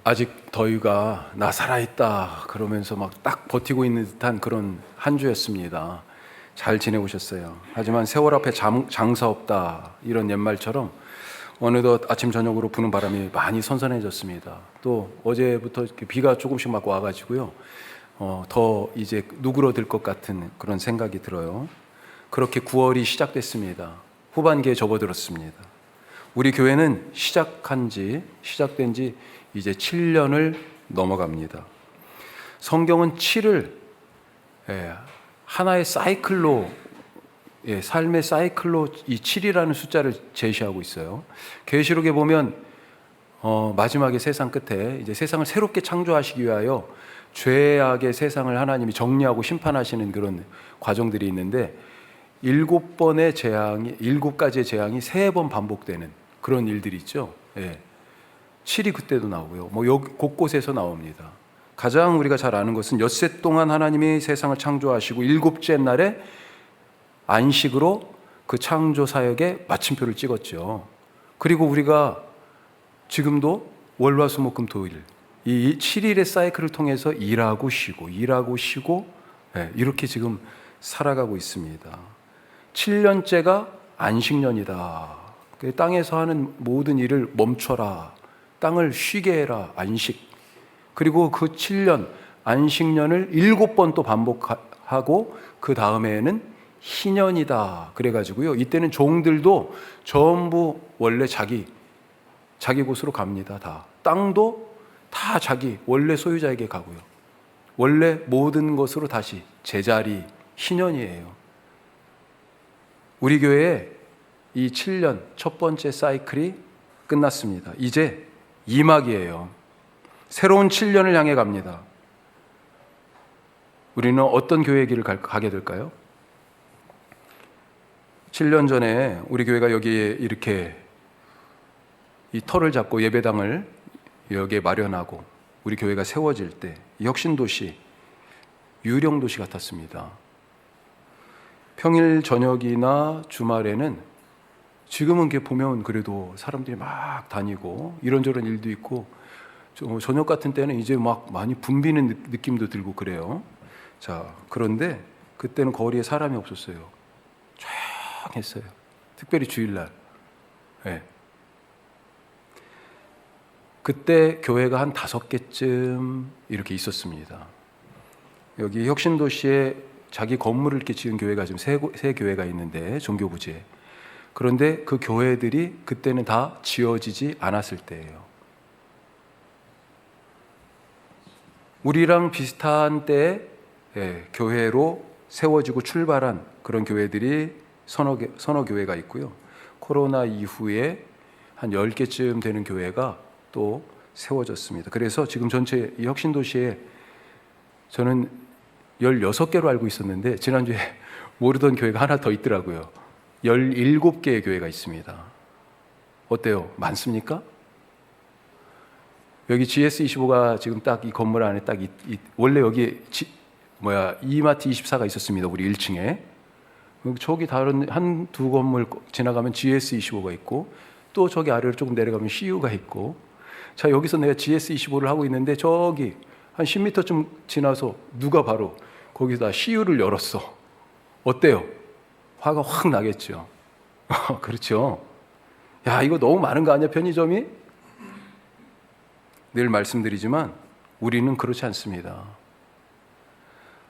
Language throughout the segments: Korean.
아직 더위가 나 살아있다 그러면서 막 딱 버티고 있는 듯한 그런 한 주였습니다. 잘 지내오셨어요. 하지만 세월 앞에 장사 없다 이런 옛말처럼 어느덧 아침 저녁으로 부는 바람이 많이 선선해졌습니다. 또 어제부터 이렇게 비가 조금씩 막 와가지고요, 더 이제 누그러들 것 같은 그런 생각이 들어요. 그렇게 9월이 시작됐습니다. 후반기에 접어들었습니다. 우리 교회는 시작된 지 이제 7년을 넘어갑니다. 성경은 7을 하나의 사이클로, 삶의 사이클로 이 7이라는 숫자를 제시하고 있어요. 계시록에 보면 마지막에 세상 끝에 이제 세상을 새롭게 창조하시기 위하여 죄악의 세상을 하나님이 정리하고 심판하시는 그런 과정들이 있는데, 7가지의 재앙이 3번 반복되는 그런 일들이 있죠. 7이 그때도 나오고요. 여기 곳곳에서 나옵니다. 가장 우리가 잘 아는 것은 엿새 동안 하나님이 세상을 창조하시고 7째 날에 안식으로 그 창조 사역에 마침표를 찍었죠. 그리고 우리가 지금도 월화수목금토일 이 7일의 사이클을 통해서 일하고 쉬고 이렇게 지금 살아가고 있습니다. 7년째가 안식년이다. 땅에서 하는 모든 일을 멈춰라. 땅을 쉬게 해라. 안식. 그리고 그 7년 안식년을 7번 또 반복하고 그 다음에는 희년이다. 그래가지고요, 이때는 종들도 전부 원래 자기 곳으로 갑니다. 다. 땅도 다 자기 원래 소유자에게 가고요. 원래 모든 것으로 다시 제자리 희년이에요. 우리 교회에 이 7년 첫 번째 사이클이 끝났습니다. 이제 2막이에요. 새로운 7년을 향해 갑니다. 우리는 어떤 교회의 길을 가게 될까요? 7년 전에 우리 교회가 여기에 이렇게 이 터를 잡고 예배당을 여기에 마련하고 우리 교회가 세워질 때 혁신도시, 유령도시 같았습니다. 평일 저녁이나 주말에는 지금은 이렇게 보면 그래도 사람들이 막 다니고 이런저런 일도 있고, 저녁 같은 때는 이제 막 많이 붐비는 느낌도 들고 그래요. 자, 그런데 그때는 거리에 사람이 없었어요. 조용했어요. 특별히 주일날. 그때 교회가 한 5개쯤 이렇게 있었습니다. 여기 혁신도시에 자기 건물을 이렇게 지은 교회가 지금 세 교회가 있는데, 종교부지에. 그런데 그 교회들이 그때는 다 지어지지 않았을 때예요. 우리랑 비슷한 때에 교회로 세워지고 출발한 그런 교회들이 서너 교회가 있고요. 코로나 이후에 한 10개쯤 되는 교회가 또 세워졌습니다. 그래서 지금 전체 이 혁신도시에 저는 16개로 알고 있었는데, 지난주에 모르던 교회가 하나 더 있더라고요. 17개의 교회가 있습니다. 어때요? 많습니까? 여기 GS25가 지금 딱 이 건물 안에 딱 원래 여기 이마트 24가 있었습니다. 우리 1층에. 저기 다른 한두 건물 지나가면 GS25가 있고, 또 저기 아래로 조금 내려가면 CU가 있고. 자, 여기서 내가 GS25를 하고 있는데 저기 한 10m쯤 지나서 누가 바로 거기다 CU를 열었어. 어때요? 화가 확 나겠죠. 그렇죠. 야, 이거 너무 많은 거 아니야, 편의점이? 늘 말씀드리지만 우리는 그렇지 않습니다.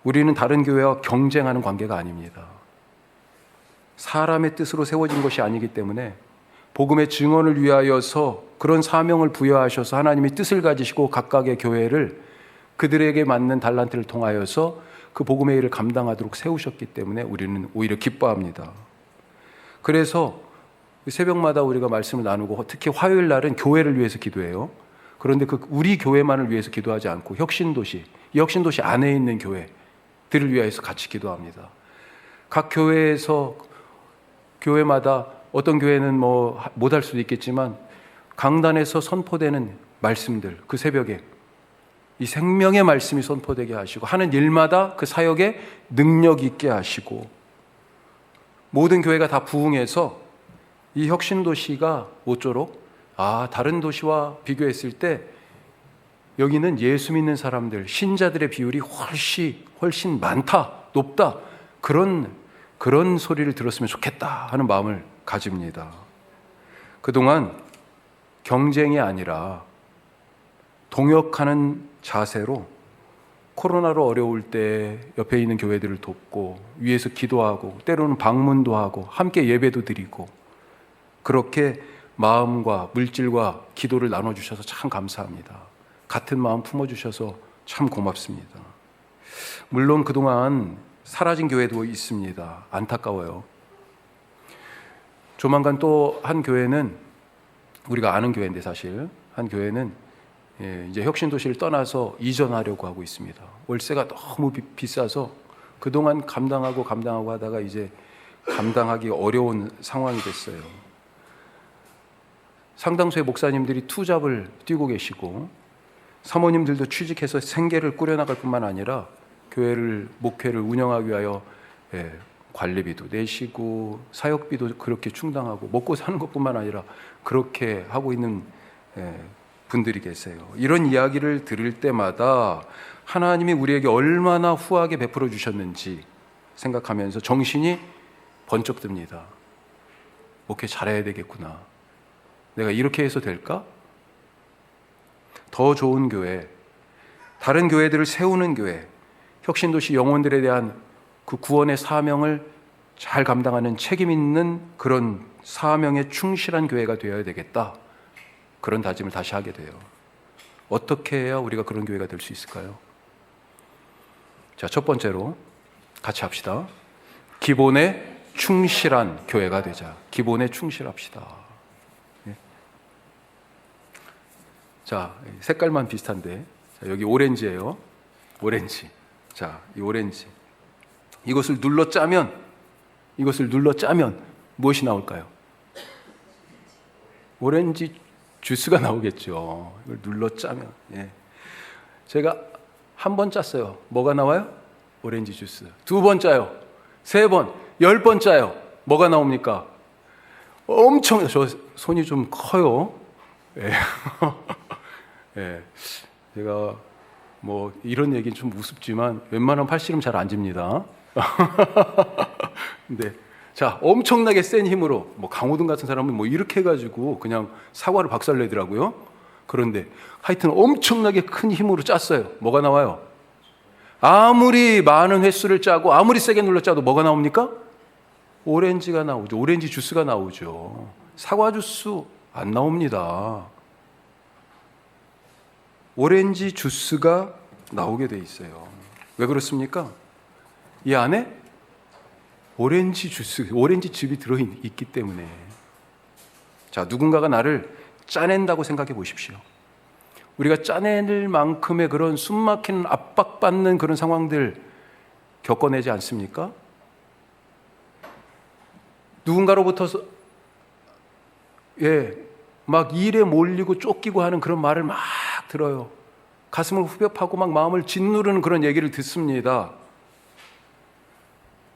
우리는 다른 교회와 경쟁하는 관계가 아닙니다. 사람의 뜻으로 세워진 것이 아니기 때문에 복음의 증언을 위하여서 그런 사명을 부여하셔서 하나님이 뜻을 가지시고 각각의 교회를 그들에게 맞는 달란트를 통하여서 그 복음의 일을 감당하도록 세우셨기 때문에 우리는 오히려 기뻐합니다. 그래서 새벽마다 우리가 말씀을 나누고, 특히 화요일 날은 교회를 위해서 기도해요. 그런데 우리 교회만을 위해서 기도하지 않고 혁신도시, 이 혁신도시 안에 있는 교회들을 위해서 같이 기도합니다. 각 교회마다 어떤 교회는 못할 수도 있겠지만 강단에서 선포되는 말씀들, 그 새벽에 이 생명의 말씀이 선포되게 하시고, 하는 일마다 그 사역에 능력 있게 하시고, 모든 교회가 다 부흥해서 이 혁신도시가 모쪼록 다른 도시와 비교했을 때 여기는 예수 믿는 사람들, 신자들의 비율이 훨씬 많다, 높다. 그런 소리를 들었으면 좋겠다 하는 마음을 가집니다. 그동안 경쟁이 아니라 동역하는 자세로 코로나로 어려울 때 옆에 있는 교회들을 돕고 위에서 기도하고 때로는 방문도 하고 함께 예배도 드리고 그렇게 마음과 물질과 기도를 나눠주셔서 참 감사합니다. 같은 마음 품어주셔서 참 고맙습니다. 물론 그동안 사라진 교회도 있습니다. 안타까워요. 조만간 또 한 교회는 우리가 아는 교회인데 사실 한 교회는 이제 혁신도시를 떠나서 이전하려고 하고 있습니다. 월세가 너무 비싸서 그동안 감당하고 하다가 이제 감당하기 어려운 상황이 됐어요. 상당수의 목사님들이 투잡을 뛰고 계시고 사모님들도 취직해서 생계를 꾸려나갈 뿐만 아니라 목회를 운영하기 위하여 관리비도 내시고 사역비도 그렇게 충당하고 먹고 사는 것뿐만 아니라 그렇게 하고 있는 분들이 계세요. 이런 이야기를 들을 때마다 하나님이 우리에게 얼마나 후하게 베풀어 주셨는지 생각하면서 정신이 번쩍 듭니다. 목회 잘해야 되겠구나. 내가 이렇게 해서 될까? 더 좋은 교회, 다른 교회들을 세우는 교회, 혁신도시 영혼들에 대한 그 구원의 사명을 잘 감당하는 책임 있는 그런 사명에 충실한 교회가 되어야 되겠다. 그런 다짐을 다시 하게 돼요. 어떻게 해야 우리가 그런 교회가 될 수 있을까요? 자, 첫 번째로 같이 합시다. 기본에 충실한 교회가 되자. 기본에 충실합시다. 자, 색깔만 비슷한데 자, 여기 오렌지예요. 오렌지. 자, 이 오렌지. 이것을 눌러 짜면 무엇이 나올까요? 오렌지 주스가 나오겠죠. 이걸 눌러 짜면. 제가 한 번 짰어요. 뭐가 나와요? 오렌지 주스. 2번 짜요. 3번, 10번 짜요. 뭐가 나옵니까? 엄청, 저 손이 좀 커요. 제가 뭐 이런 얘기는 좀 우습지만 웬만하면 팔씨름 잘 안 집니다. 근데 자, 엄청나게 센 힘으로 뭐 강호동 같은 사람은 뭐 이렇게 해가지고 그냥 사과를 박살내더라고요. 그런데 하여튼 엄청나게 큰 힘으로 짰어요. 뭐가 나와요? 아무리 많은 횟수를 짜고 아무리 세게 눌러 짜도 뭐가 나옵니까? 오렌지가 나오죠. 오렌지 주스가 나오죠. 사과 주스 안 나옵니다. 오렌지 주스가 나오게 돼 있어요. 왜 그렇습니까? 이 안에 오렌지 즙이 들어있기 때문에. 자, 누군가가 나를 짜낸다고 생각해 보십시오. 우리가 짜낼 만큼의 그런 숨막히는 압박받는 그런 상황들 겪어내지 않습니까? 누군가로부터 막 일에 몰리고 쫓기고 하는 그런 말을 막 들어요. 가슴을 후벼 파고 막 마음을 짓누르는 그런 얘기를 듣습니다.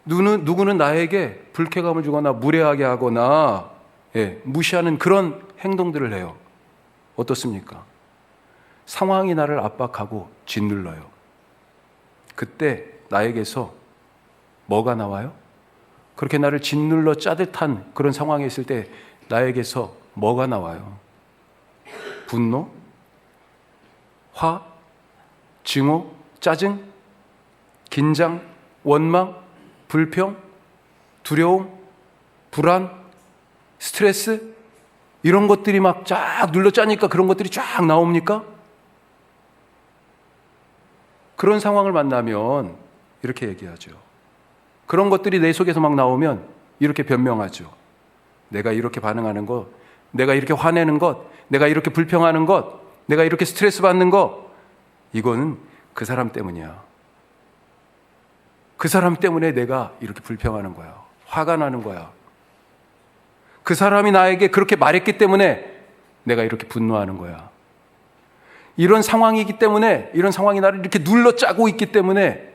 누구는 나에게 불쾌감을 주거나 무례하게 하거나 무시하는 그런 행동들을 해요. 어떻습니까? 상황이 나를 압박하고 짓눌러요. 그때 나에게서 뭐가 나와요? 그렇게 나를 짓눌러 짜듯한 그런 상황에 있을 때 나에게서 뭐가 나와요? 분노? 화? 증오? 짜증? 긴장? 원망? 불평? 두려움? 불안? 스트레스? 이런 것들이 막 쫙 눌러 짜니까 그런 것들이 쫙 나옵니까? 그런 상황을 만나면 이렇게 얘기하죠. 그런 것들이 내 속에서 막 나오면 이렇게 변명하죠. 내가 이렇게 반응하는 것, 내가 이렇게 화내는 것, 내가 이렇게 불평하는 것, 내가 이렇게 스트레스 받는 것, 이거는 그 사람 때문이야. 그 사람 때문에 내가 이렇게 불평하는 거야. 화가 나는 거야. 그 사람이 나에게 그렇게 말했기 때문에 내가 이렇게 분노하는 거야. 이런 상황이기 때문에, 이런 상황이 나를 이렇게 눌러 짜고 있기 때문에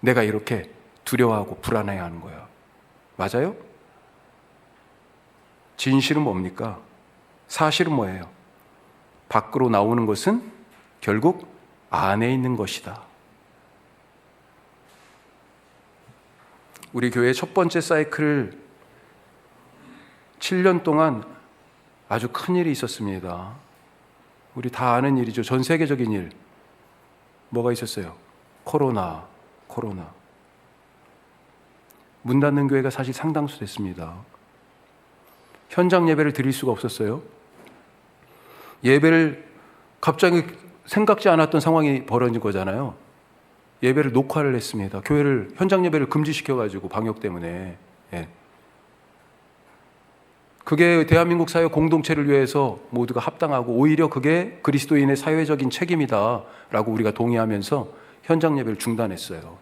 내가 이렇게 두려워하고 불안해하는 거야. 맞아요? 진실은 뭡니까? 사실은 뭐예요? 밖으로 나오는 것은 결국 안에 있는 것이다. 우리 교회의 첫 번째 사이클 7년 동안 아주 큰 일이 있었습니다. 우리 다 아는 일이죠. 전 세계적인 일. 뭐가 있었어요? 코로나. 문 닫는 교회가 사실 상당수 됐습니다. 현장 예배를 드릴 수가 없었어요. 예배를 갑자기 생각지 않았던 상황이 벌어진 거잖아요. 예배를 녹화를 했습니다. 교회를, 현장 예배를 금지시켜가지고 방역 때문에. 예. 그게 대한민국 사회 공동체를 위해서 모두가 합당하고 오히려 그게 그리스도인의 사회적인 책임이다라고 우리가 동의하면서 현장 예배를 중단했어요.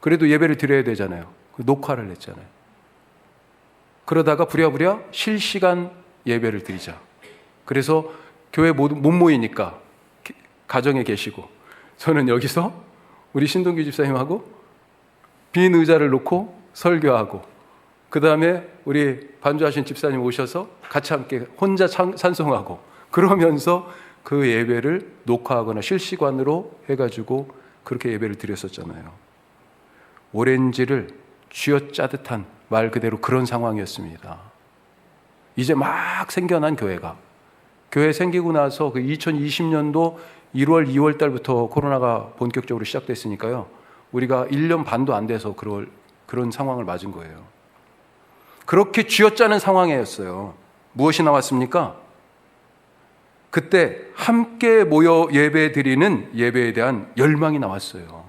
그래도 예배를 드려야 되잖아요. 녹화를 했잖아요. 그러다가 부랴부랴 실시간 예배를 드리자. 그래서 교회 못 모이니까 가정에 계시고 저는 여기서 우리 신동규 집사님하고 빈 의자를 놓고 설교하고 그 다음에 우리 반주하신 집사님 오셔서 같이 함께 혼자 찬송하고 그러면서 그 예배를 녹화하거나 실시간으로 해가지고 그렇게 예배를 드렸었잖아요. 오렌지를 쥐어짜듯한 말 그대로 그런 상황이었습니다. 이제 막 생겨난 교회 생기고 나서 그 2020년도 1월, 2월 달부터 코로나가 본격적으로 시작됐으니까요. 우리가 1년 반도 안 돼서 그런 상황을 맞은 거예요. 그렇게 쥐어짜는 상황이었어요. 무엇이 나왔습니까? 그때 함께 모여 예배 드리는 예배에 대한 열망이 나왔어요.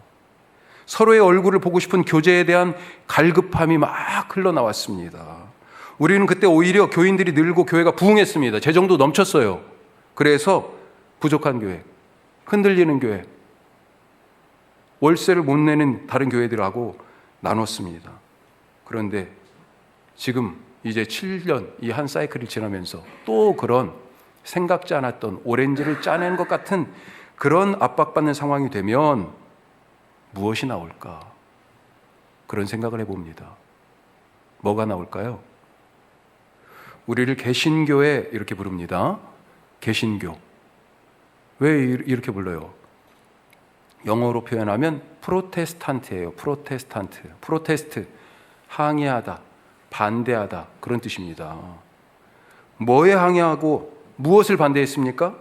서로의 얼굴을 보고 싶은 교제에 대한 갈급함이 막 흘러나왔습니다. 우리는 그때 오히려 교인들이 늘고 교회가 부흥했습니다. 재정도 넘쳤어요. 그래서 부족한 교회, 흔들리는 교회, 월세를 못 내는 다른 교회들하고 나눴습니다. 그런데 지금 이제 7년 이 한 사이클을 지나면서 또 그런 생각지 않았던 오렌지를 짜낸 것 같은 그런 압박받는 상황이 되면 무엇이 나올까? 그런 생각을 해봅니다. 뭐가 나올까요? 우리를 개신교에 이렇게 부릅니다. 개신교. 왜 이렇게 불러요? 영어로 표현하면 프로테스탄트예요. 프로테스트, 항의하다, 반대하다 그런 뜻입니다. 뭐에 항의하고 무엇을 반대했습니까?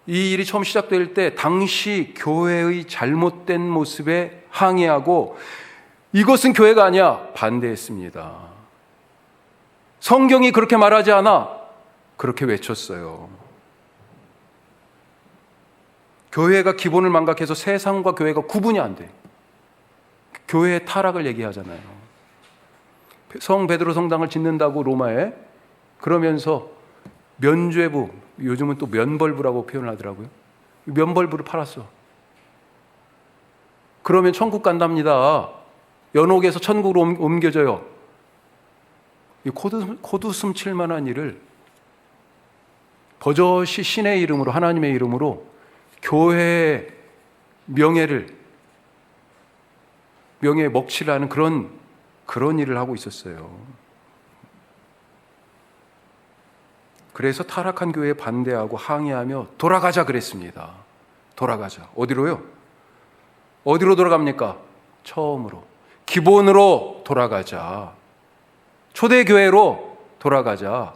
이 일이 처음 시작될 때 당시 교회의 잘못된 모습에 항의하고 이것은 교회가 아니야 반대했습니다. 성경이 그렇게 말하지 않아 그렇게 외쳤어요. 교회가 기본을 망각해서 세상과 교회가 구분이 안 돼. 교회의 타락을 얘기하잖아요. 성 베드로 성당을 짓는다고 로마에 그러면서 면죄부, 요즘은 또 면벌부라고 표현을 하더라고요. 면벌부를 팔았어. 그러면 천국 간답니다. 연옥에서 천국으로 옮겨져요. 이 코웃음 칠 만한 일을 버젓이 신의 이름으로, 하나님의 이름으로 교회의 명예에 먹칠하는 그런 일을 하고 있었어요. 그래서 타락한 교회에 반대하고 항의하며 돌아가자 그랬습니다. 돌아가자. 어디로요? 어디로 돌아갑니까? 처음으로. 기본으로 돌아가자. 초대교회로 돌아가자.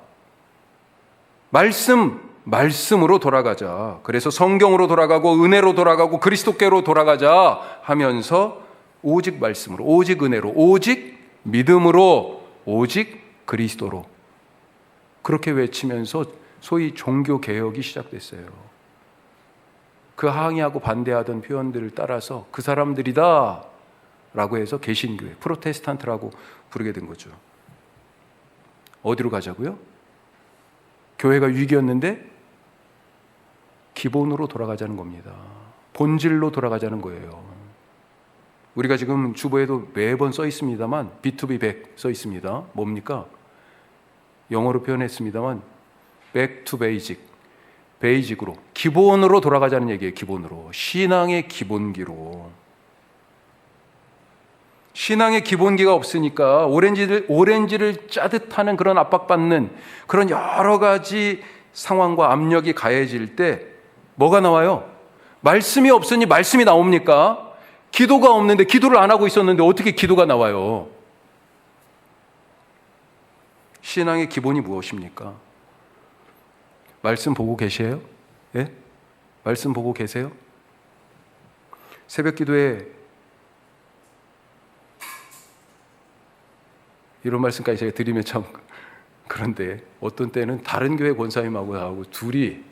말씀으로 돌아가자. 그래서 성경으로 돌아가고 은혜로 돌아가고 그리스도께로 돌아가자 하면서 오직 말씀으로, 오직 은혜로, 오직 믿음으로, 오직 그리스도로 그렇게 외치면서 소위 종교개혁이 시작됐어요. 그 항의하고 반대하던 표현들을 따라서 그 사람들이다 라고 해서 개신교회, 프로테스탄트라고 부르게 된 거죠. 어디로 가자고요? 교회가 위기였는데 기본으로 돌아가자는 겁니다. 본질로 돌아가자는 거예요. 우리가 지금 주보에도 매번 써 있습니다만 B2B100 써 있습니다. 뭡니까? 영어로 표현했습니다만 back to basic, 베이직으로, 기본으로 돌아가자는 얘기예요. 기본으로, 신앙의 기본기로. 신앙의 기본기가 없으니까 오렌지를 짜듯 하는 그런 압박받는 그런 여러 가지 상황과 압력이 가해질 때 뭐가 나와요? 말씀이 없으니 말씀이 나옵니까? 기도가 없는데 기도를 안 하고 있었는데 어떻게 기도가 나와요? 신앙의 기본이 무엇입니까? 말씀 보고 계세요? 예? 말씀 보고 계세요? 새벽 기도에 이런 말씀까지 제가 드리면 참 그런데 어떤 때는 다른 교회 권사님하고 둘이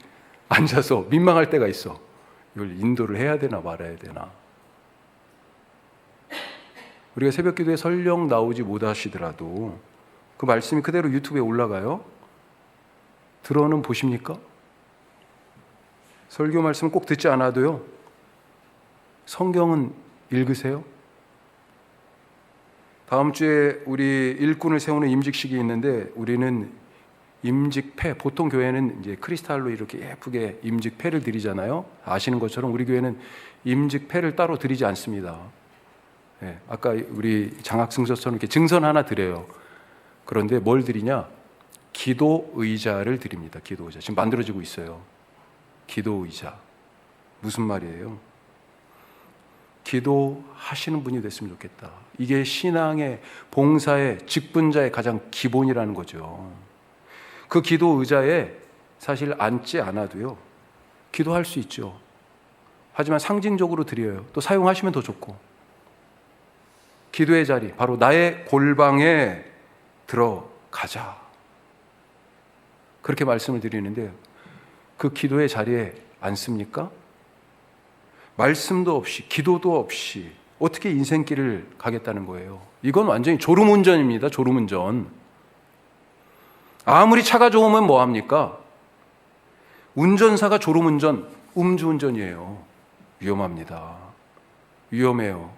앉아서 민망할 때가 있어. 이걸 인도를 해야 되나 말아야 되나. 우리가 새벽 기도에 설령 나오지 못하시더라도 그 말씀이 그대로 유튜브에 올라가요. 들어는 보십니까? 설교 말씀 꼭 듣지 않아도요. 성경은 읽으세요. 다음 주에 우리 일꾼을 세우는 임직식이 있는데 우리는 임직패, 보통 교회는 이제 크리스탈로 이렇게 예쁘게 임직패를 드리잖아요. 아시는 것처럼 우리 교회는 임직패를 따로 드리지 않습니다. 네, 아까 우리 장학승서처럼 이렇게 증선 하나 드려요. 그런데 뭘 드리냐? 기도 의자를 드립니다. 기도 의자. 지금 만들어지고 있어요. 기도 의자. 무슨 말이에요? 기도하시는 분이 됐으면 좋겠다. 이게 신앙의 봉사의 직분자의 가장 기본이라는 거죠. 그 기도 의자에 사실 앉지 않아도요. 기도할 수 있죠. 하지만 상징적으로 드려요. 또 사용하시면 더 좋고. 기도의 자리, 바로 나의 골방에 들어가자. 그렇게 말씀을 드리는데 그 기도의 자리에 앉습니까? 말씀도 없이 기도도 없이 어떻게 인생길을 가겠다는 거예요? 이건 완전히 졸음운전입니다. 졸음운전. 아무리 차가 좋으면 뭐합니까? 운전사가 졸음운전, 음주운전이에요. 위험합니다. 위험해요.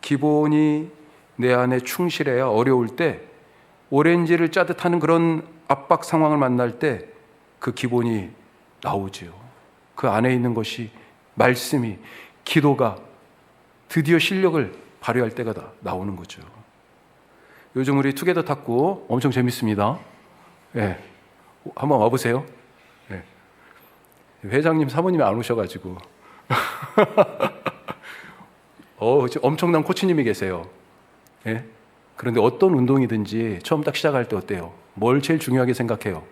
기본이 내 안에 충실해야 어려울 때 오렌지를 짜듯 하는 그런 압박 상황을 만날 때 그 기본이 나오지요. 그 안에 있는 것이 말씀이, 기도가 드디어 실력을 발휘할 때가 나오는 거죠. 요즘 우리 투게더 탁구 엄청 재밌습니다. 네. 한번 와보세요. 네. 회장님, 사모님이 안 오셔가지고 엄청난 코치님이 계세요. 네. 그런데 어떤 운동이든지 처음 딱 시작할 때 어때요? 뭘 제일 중요하게 생각해요?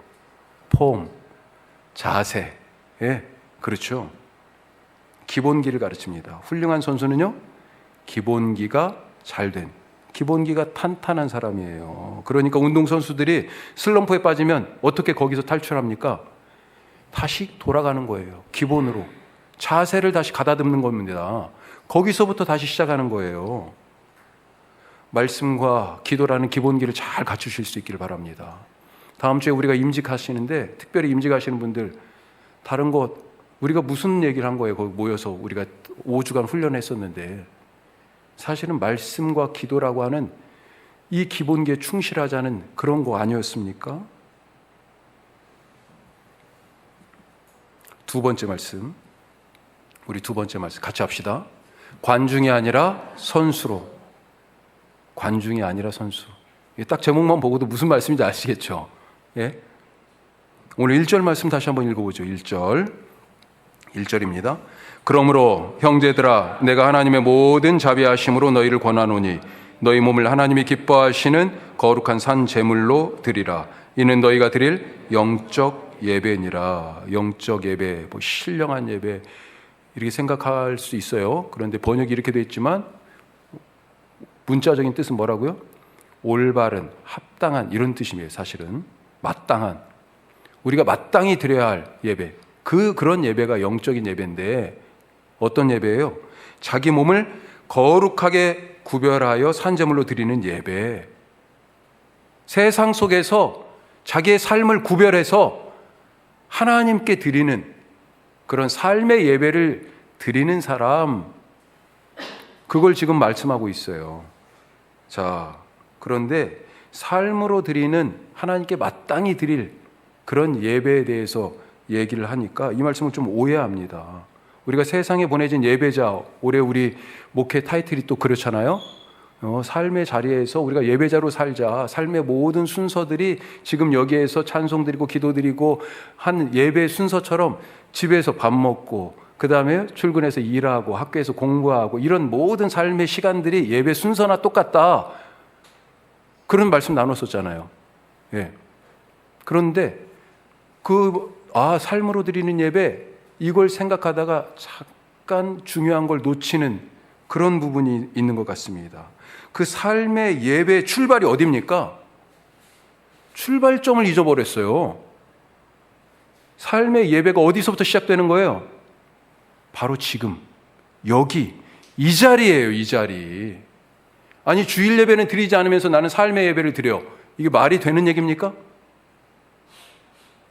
폼, 자세. 예, 그렇죠. 기본기를 가르칩니다. 훌륭한 선수는요, 기본기가 잘된, 기본기가 탄탄한 사람이에요. 그러니까 운동선수들이 슬럼프에 빠지면 어떻게 거기서 탈출합니까? 다시 돌아가는 거예요. 기본으로. 자세를 다시 가다듬는 겁니다. 거기서부터 다시 시작하는 거예요. 말씀과 기도라는 기본기를 잘 갖추실 수 있기를 바랍니다. 다음 주에 우리가 임직하시는데 특별히 임직하시는 분들 다른 것 우리가 무슨 얘기를 한 거예요? 거기 모여서 우리가 5주간 훈련했었는데 사실은 말씀과 기도라고 하는 이 기본기에 충실하자는 그런 거 아니었습니까? 두 번째 말씀, 우리 두 번째 말씀 같이 합시다. 관중이 아니라 선수로. 관중이 아니라 선수. 딱 제목만 보고도 무슨 말씀인지 아시겠죠? 예? 오늘 1절 말씀 다시 한번 읽어보죠. 1절입니다. 그러므로 형제들아 내가 하나님의 모든 자비하심으로 너희를 권하노니 너희 몸을 하나님이 기뻐하시는 거룩한 산 제물로 드리라. 이는 너희가 드릴 영적 예배니라. 영적 예배, 신령한 예배 이렇게 생각할 수 있어요. 그런데 번역이 이렇게 되어 있지만 문자적인 뜻은 뭐라고요? 올바른, 합당한 이런 뜻이에요. 사실은 마땅한, 우리가 마땅히 드려야 할 예배, 그런 예배가 영적인 예배인데 어떤 예배예요? 자기 몸을 거룩하게 구별하여 산제물로 드리는 예배. 세상 속에서 자기의 삶을 구별해서 하나님께 드리는 그런 삶의 예배를 드리는 사람, 그걸 지금 말씀하고 있어요. 자, 그런데 삶으로 드리는 하나님께 마땅히 드릴 그런 예배에 대해서 얘기를 하니까 이 말씀을 좀 오해합니다. 우리가 세상에 보내진 예배자, 올해 우리 목회 타이틀이 또 그렇잖아요. 삶의 자리에서 우리가 예배자로 살자. 삶의 모든 순서들이 지금 여기에서 찬송드리고 기도드리고 한 예배 순서처럼 집에서 밥 먹고 그 다음에 출근해서 일하고 학교에서 공부하고 이런 모든 삶의 시간들이 예배 순서나 똑같다. 그런 말씀 나눴었잖아요. 예. 그런데 삶으로 드리는 예배, 이걸 생각하다가 잠깐 중요한 걸 놓치는 그런 부분이 있는 것 같습니다. 그 삶의 예배 출발이 어디입니까? 출발점을 잊어버렸어요. 삶의 예배가 어디서부터 시작되는 거예요? 바로 지금, 여기, 이 자리예요, 이 자리. 아니, 주일 예배는 드리지 않으면서 나는 삶의 예배를 드려. 이게 말이 되는 얘기입니까?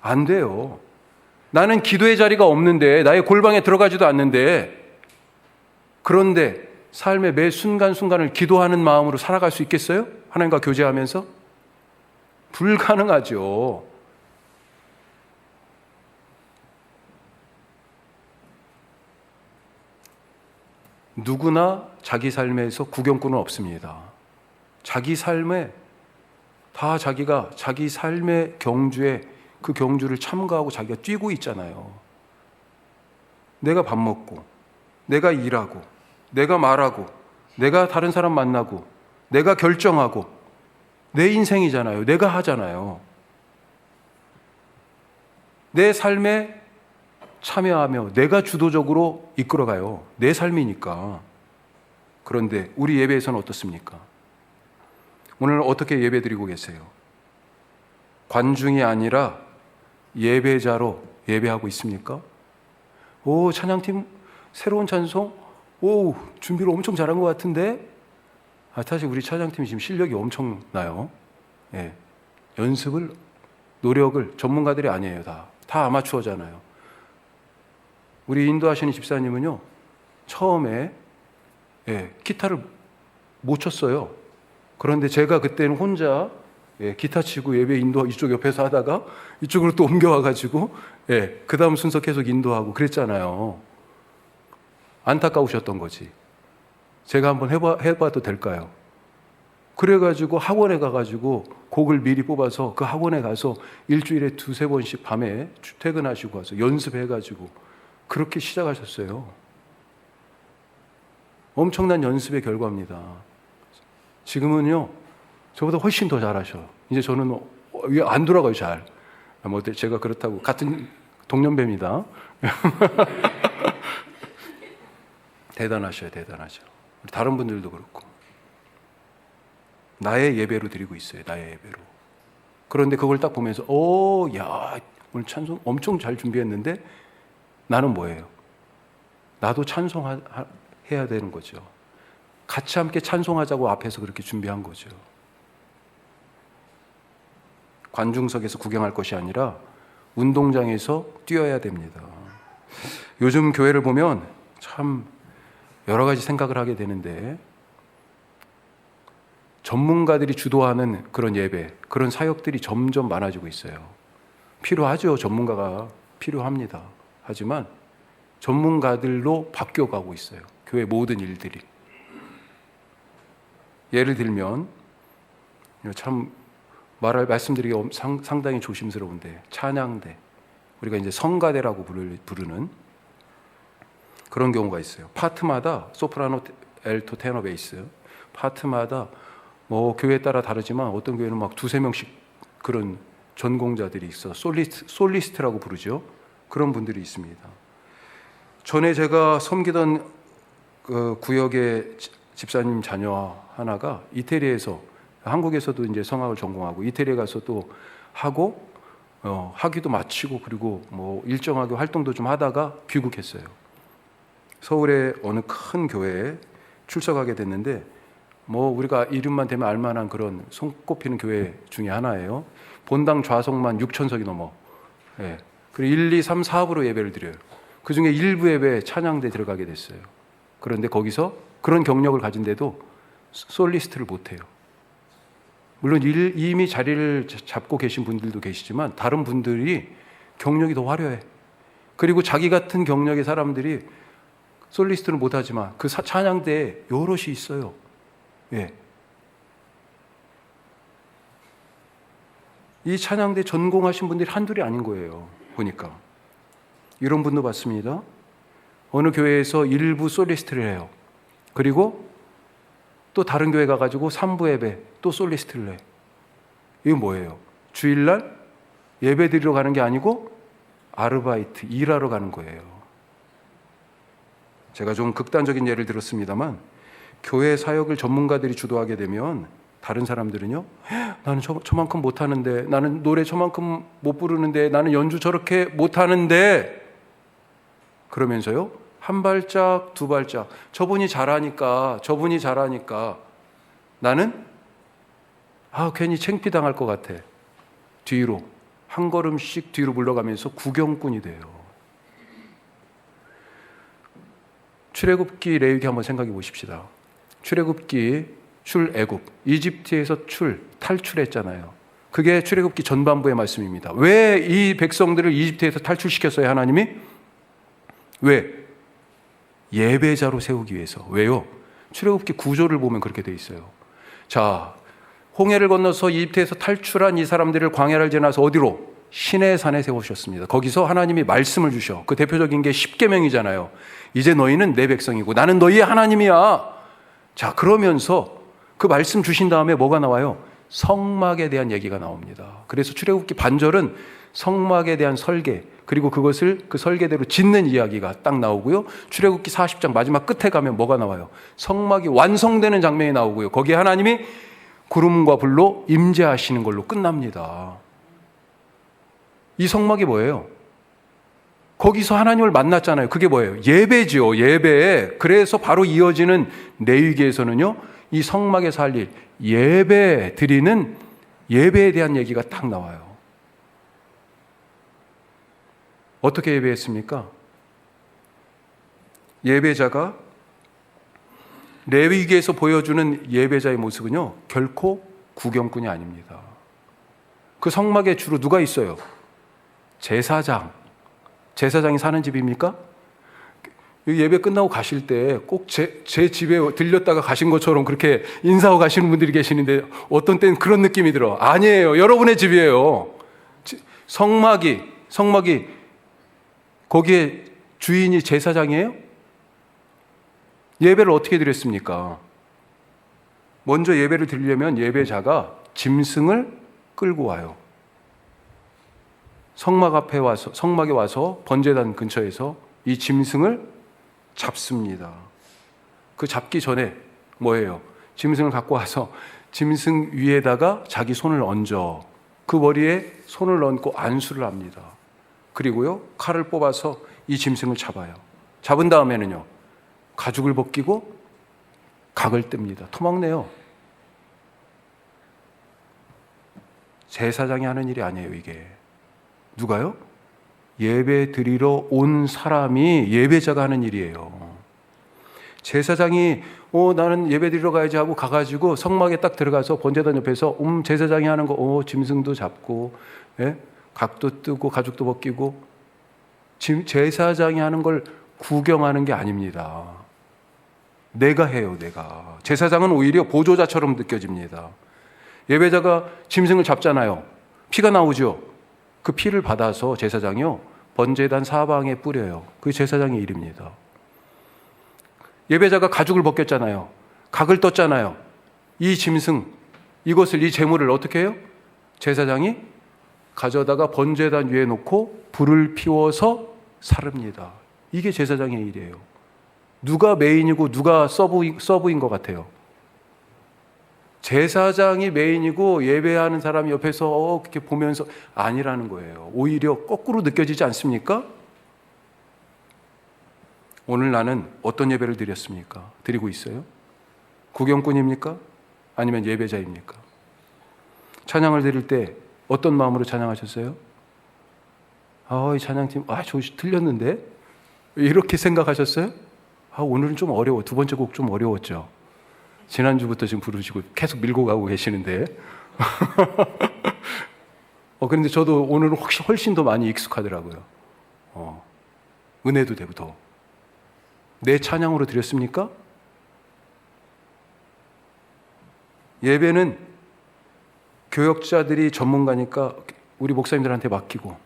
안 돼요. 나는 기도의 자리가 없는데, 나의 골방에 들어가지도 않는데, 그런데 삶의 매 순간순간을 기도하는 마음으로 살아갈 수 있겠어요? 하나님과 교제하면서? 불가능하죠. 누구나 자기 삶에서 구경꾼은 없습니다. 자기 삶에 다 자기가 자기 삶의 경주에 그 경주를 참가하고 자기가 뛰고 있잖아요. 내가 밥 먹고, 내가 일하고, 내가 말하고, 내가 다른 사람 만나고, 내가 결정하고, 내 인생이잖아요. 내가 하잖아요. 내 삶에 참여하며 내가 주도적으로 이끌어가요. 내 삶이니까. 그런데 우리 예배에서는 어떻습니까? 오늘 어떻게 예배드리고 계세요? 관중이 아니라 예배자로 예배하고 있습니까? 오, 찬양팀 새로운 찬송? 오, 준비를 엄청 잘한 것 같은데? 사실 우리 찬양팀이 지금 실력이 엄청나요. 예. 연습을, 노력을 전문가들이 아니에요. 다 아마추어잖아요. 우리 인도하시는 집사님은요, 처음에 기타를 못 쳤어요. 그런데 제가 그때는 혼자 기타 치고 예배 인도 이쪽 옆에서 하다가 이쪽으로 또 옮겨와가지고 그 다음 순서 계속 인도하고 그랬잖아요. 안타까우셨던 거지. 제가 한번 해봐도 될까요? 그래가지고 학원에 가가지고 곡을 미리 뽑아서 그 학원에 가서 일주일에 2-3번씩 밤에 퇴근하시고 와서 연습해가지고 그렇게 시작하셨어요. 엄청난 연습의 결과입니다. 지금은요, 저보다 훨씬 더 잘하셔. 이제 저는 안 돌아가요, 잘. 뭐 제가 그렇다고 같은 동년배입니다. 대단하셔요, 대단하셔. 다른 분들도 그렇고. 나의 예배로 드리고 있어요, 나의 예배로. 그런데 그걸 딱 보면서, 야, 오늘 찬송 엄청 잘 준비했는데 나는 뭐예요? 나도 찬송해야 되는 거죠. 같이 함께 찬송하자고 앞에서 그렇게 준비한 거죠. 관중석에서 구경할 것이 아니라 운동장에서 뛰어야 됩니다. 요즘 교회를 보면 참 여러 가지 생각을 하게 되는데, 전문가들이 주도하는 그런 예배, 그런 사역들이 점점 많아지고 있어요. 필요하죠. 전문가가 필요합니다. 하지만 전문가들로 바뀌어가고 있어요. 교회 모든 일들이. 예를 들면 참 말씀드리기 상당히 조심스러운데, 찬양대, 우리가 이제 성가대라고 부르는 그런 경우가 있어요. 파트마다 소프라노, 엘토, 테너, 베이스 파트마다 뭐 교회에 따라 다르지만 어떤 교회는 막 2-3명씩 그런 전공자들이 있어 솔리스트라고 부르죠. 그런 분들이 있습니다. 전에 제가 섬기던 그 구역의 집사님 자녀 하나가 이태리에서, 한국에서도 이제 성악을 전공하고 이태리에 가서 또 하고 학위도 마치고 그리고 뭐 일정하게 활동도 좀 하다가 귀국했어요. 서울의 어느 큰 교회에 출석하게 됐는데, 뭐 우리가 이름만 대면 알만한 그런 손꼽히는 교회 중에 하나예요. 본당 좌석만 6,000석이 넘어. 그리고 1, 2, 3, 4부로 예배를 드려요. 그 중에 일부 예배에 찬양대 들어가게 됐어요. 그런데 거기서 그런 경력을 가진데도 솔리스트를 못해요. 물론 이미 자리를 잡고 계신 분들도 계시지만 다른 분들이 경력이 더 화려해. 그리고 자기 같은 경력의 사람들이 솔리스트는 못하지만 그 찬양대에 여럿이 있어요. 예. 이 찬양대 전공하신 분들이 한둘이 아닌 거예요. 보니까 이런 분도 봤습니다. 어느 교회에서 일부 솔리스트를 해요. 그리고 또 다른 교회 가가지고 3부 예배 또 솔리스트를 해. 이게 뭐예요? 주일날 예배 드리러 가는 게 아니고 아르바이트, 일하러 가는 거예요. 제가 좀 극단적인 예를 들었습니다만 교회 사역을 전문가들이 주도하게 되면 다른 사람들은요, 나는 저만큼 못하는데, 나는 노래 저만큼 못 부르는데, 나는 연주 저렇게 못하는데, 그러면서요, 한 발짝, 두 발짝, 저분이 잘하니까 나는 괜히 창피당할 것 같아. 뒤로, 한 걸음씩 뒤로 물러가면서 구경꾼이 돼요. 출애굽기, 레위기 한번 생각해 보십시다. 출애굽기, 출애굽, 이집트에서 탈출했잖아요. 그게 출애굽기 전반부의 말씀입니다. 왜 이 백성들을 이집트에서 탈출시켰어요, 하나님이? 왜? 예배자로 세우기 위해서. 왜요? 출애굽기 구조를 보면 그렇게 돼 있어요. 자, 홍해를 건너서 이집트에서 탈출한 이 사람들을 광야를 지나서 어디로? 시내산에 세우셨습니다. 거기서 하나님이 말씀을 주셔. 그 대표적인 게 십계명이잖아요. 이제 너희는 내 백성이고 나는 너희의 하나님이야. 자, 그러면서 그 말씀 주신 다음에 뭐가 나와요? 성막에 대한 얘기가 나옵니다. 그래서 출애굽기 반절은 성막에 대한 설계, 그리고 그것을 그 설계대로 짓는 이야기가 딱 나오고요. 출애굽기 40장 마지막 끝에 가면 뭐가 나와요? 성막이 완성되는 장면이 나오고요. 거기에 하나님이 구름과 불로 임재하시는 걸로 끝납니다. 이 성막이 뭐예요? 거기서 하나님을 만났잖아요. 그게 뭐예요? 예배지요, 예배. 그래서 바로 이어지는 레위기에서는요, 이 성막에서 할 일, 예배 드리는 예배에 대한 얘기가 딱 나와요. 어떻게 예배했습니까? 예배자가 레위기에서 보여주는 예배자의 모습은요, 결코 구경꾼이 아닙니다. 그 성막에 주로 누가 있어요? 제사장이 사는 집입니까? 예배 끝나고 가실 때 꼭 제 집에 들렸다가 가신 것처럼 그렇게 인사하고 가시는 분들이 계시는데 어떤 때는 그런 느낌이 들어. 아니에요. 여러분의 집이에요. 성막이 거기에 주인이 제사장이에요? 예배를 어떻게 드렸습니까? 먼저 예배를 드리려면 예배자가 짐승을 끌고 와요. 성막에 와서 번제단 근처에서 이 짐승을 잡습니다. 그 잡기 전에 뭐예요? 짐승을 갖고 와서 짐승 위에다가 자기 손을 얹어 그 머리에 손을 얹고 안수를 합니다. 그리고요, 칼을 뽑아서 이 짐승을 잡아요. 잡은 다음에는요, 가죽을 벗기고 각을 뗍니다. 토막내요. 제사장이 하는 일이 아니에요, 이게. 누가요? 예배 드리러 온 사람이 예배자가 하는 일이에요. 제사장이 나는 예배 드리러 가야지 하고 가가지고 성막에 딱 들어가서 번제단 옆에서 제사장이 하는 거 짐승도 잡고, 예? 각도 뜨고 가죽도 벗기고, 제사장이 하는 걸 구경하는 게 아닙니다. 내가 해요, 내가. 제사장은 오히려 보조자처럼 느껴집니다. 예배자가 짐승을 잡잖아요. 피가 나오죠. 그 피를 받아서 제사장이요, 번제단 사방에 뿌려요. 그게 제사장의 일입니다. 예배자가 가죽을 벗겼잖아요. 각을 떴잖아요. 이 짐승, 이 제물을 어떻게 해요? 제사장이 가져다가 번제단 위에 놓고 불을 피워서 사릅니다. 이게 제사장의 일이에요. 누가 메인이고 누가 서브인 것 같아요? 제사장이 메인이고 예배하는 사람이 옆에서 그렇게 보면서 아니라는 거예요. 오히려 거꾸로 느껴지지 않습니까? 오늘 나는 어떤 예배를 드렸습니까? 드리고 있어요? 구경꾼입니까? 아니면 예배자입니까? 찬양을 드릴 때 어떤 마음으로 찬양하셨어요? 이 찬양팀, 저 틀렸는데? 이렇게 생각하셨어요? 오늘은 좀 어려워. 두 번째 곡 좀 어려웠죠? 지난주부터 지금 부르시고 계속 밀고 가고 계시는데. 그런데 저도 오늘은 훨씬 더 많이 익숙하더라고요. 은혜도 되고 더. 내 찬양으로 드렸습니까? 예배는 교역자들이 전문가니까 우리 목사님들한테 맡기고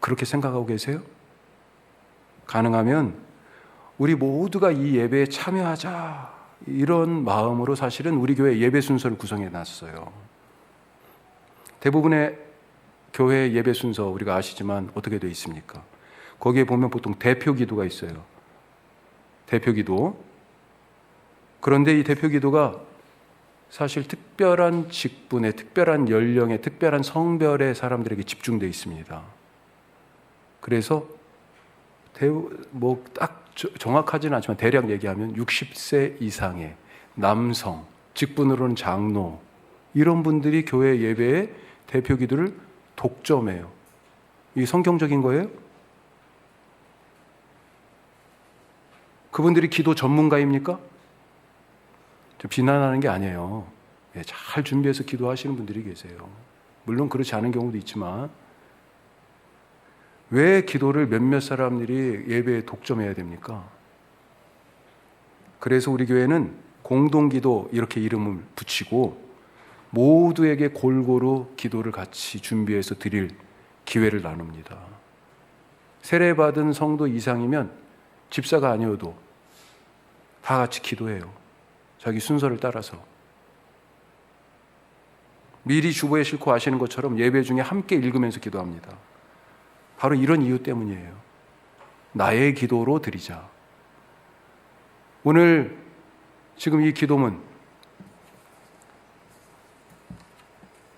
그렇게 생각하고 계세요? 가능하면 우리 모두가 이 예배에 참여하자, 이런 마음으로 사실은 우리 교회 예배 순서를 구성해 놨어요. 대부분의 교회 예배 순서 우리가 아시지만 어떻게 되어 있습니까? 거기에 보면 보통 대표 기도가 있어요. 대표 기도. 그런데 이 대표 기도가 사실 특별한 직분의, 특별한 연령의, 특별한 성별의 사람들에게 집중되어 있습니다. 그래서 딱 정확하지는 않지만 대략 얘기하면 60세 이상의 남성, 직분으로는 장로, 이런 분들이 교회 예배의 대표 기도를 독점해요. 이게 성경적인 거예요? 그분들이 기도 전문가입니까? 좀 비난하는 게 아니에요. 잘 준비해서 기도하시는 분들이 계세요. 물론 그렇지 않은 경우도 있지만 왜 기도를 몇몇 사람들이 예배에 독점해야 됩니까? 그래서 우리 교회는 공동기도 이렇게 이름을 붙이고 모두에게 골고루 기도를 같이 준비해서 드릴 기회를 나눕니다. 세례받은 성도 이상이면 집사가 아니어도 다 같이 기도해요. 자기 순서를 따라서. 미리 주보에 싣고 하시는 것처럼 예배 중에 함께 읽으면서 기도합니다. 바로 이런 이유 때문이에요. 나의 기도로 드리자. 오늘 지금 이 기도문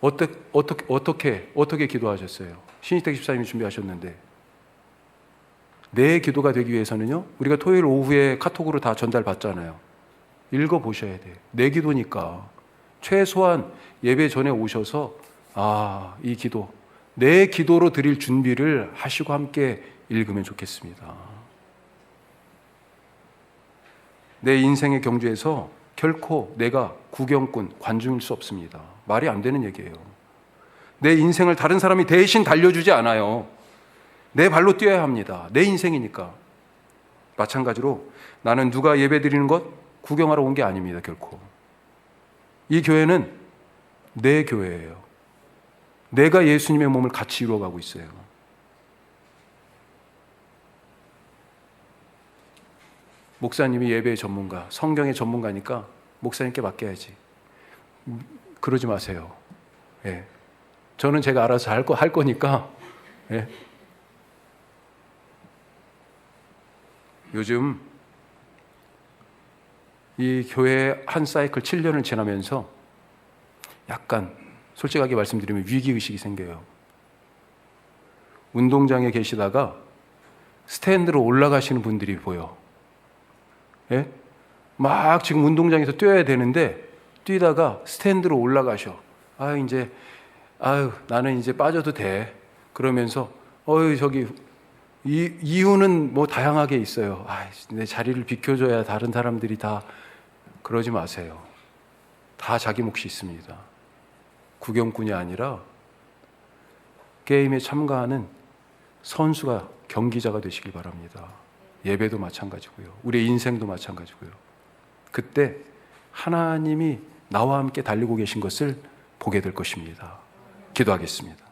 어떻게 기도하셨어요? 신희택 집사님이 준비하셨는데, 내 기도가 되기 위해서는요, 우리가 토요일 오후에 카톡으로 다 전달받잖아요. 읽어보셔야 돼요. 내 기도니까 최소한 예배 전에 오셔서 이 기도, 내 기도로 드릴 준비를 하시고 함께 읽으면 좋겠습니다. 내 인생의 경주에서 결코 내가 구경꾼, 관중일 수 없습니다. 말이 안 되는 얘기예요. 내 인생을 다른 사람이 대신 달려주지 않아요. 내 발로 뛰어야 합니다. 내 인생이니까. 마찬가지로 나는 누가 예배 드리는 것 구경하러 온 게 아닙니다. 결코. 이 교회는 내 교회예요. 내가 예수님의 몸을 같이 이루어가고 있어요. 목사님이 예배의 전문가, 성경의 전문가니까 목사님께 맡겨야지. 그러지 마세요. 예. 저는 제가 알아서 할 거니까. 예. 요즘 이 교회 한 사이클 7년을 지나면서 약간 솔직하게 말씀드리면 위기의식이 생겨요. 운동장에 계시다가 스탠드로 올라가시는 분들이 보여. 예? 막 지금 운동장에서 뛰어야 되는데 뛰다가 스탠드로 올라가셔. 나는 이제 빠져도 돼. 그러면서 저기 이유는 뭐 다양하게 있어요. 내 자리를 비켜줘야 다른 사람들이 다. 그러지 마세요. 다 자기 몫이 있습니다. 구경꾼이 아니라 게임에 참가하는 선수가, 경기자가 되시길 바랍니다. 예배도 마찬가지고요. 우리의 인생도 마찬가지고요. 그때 하나님이 나와 함께 달리고 계신 것을 보게 될 것입니다. 기도하겠습니다.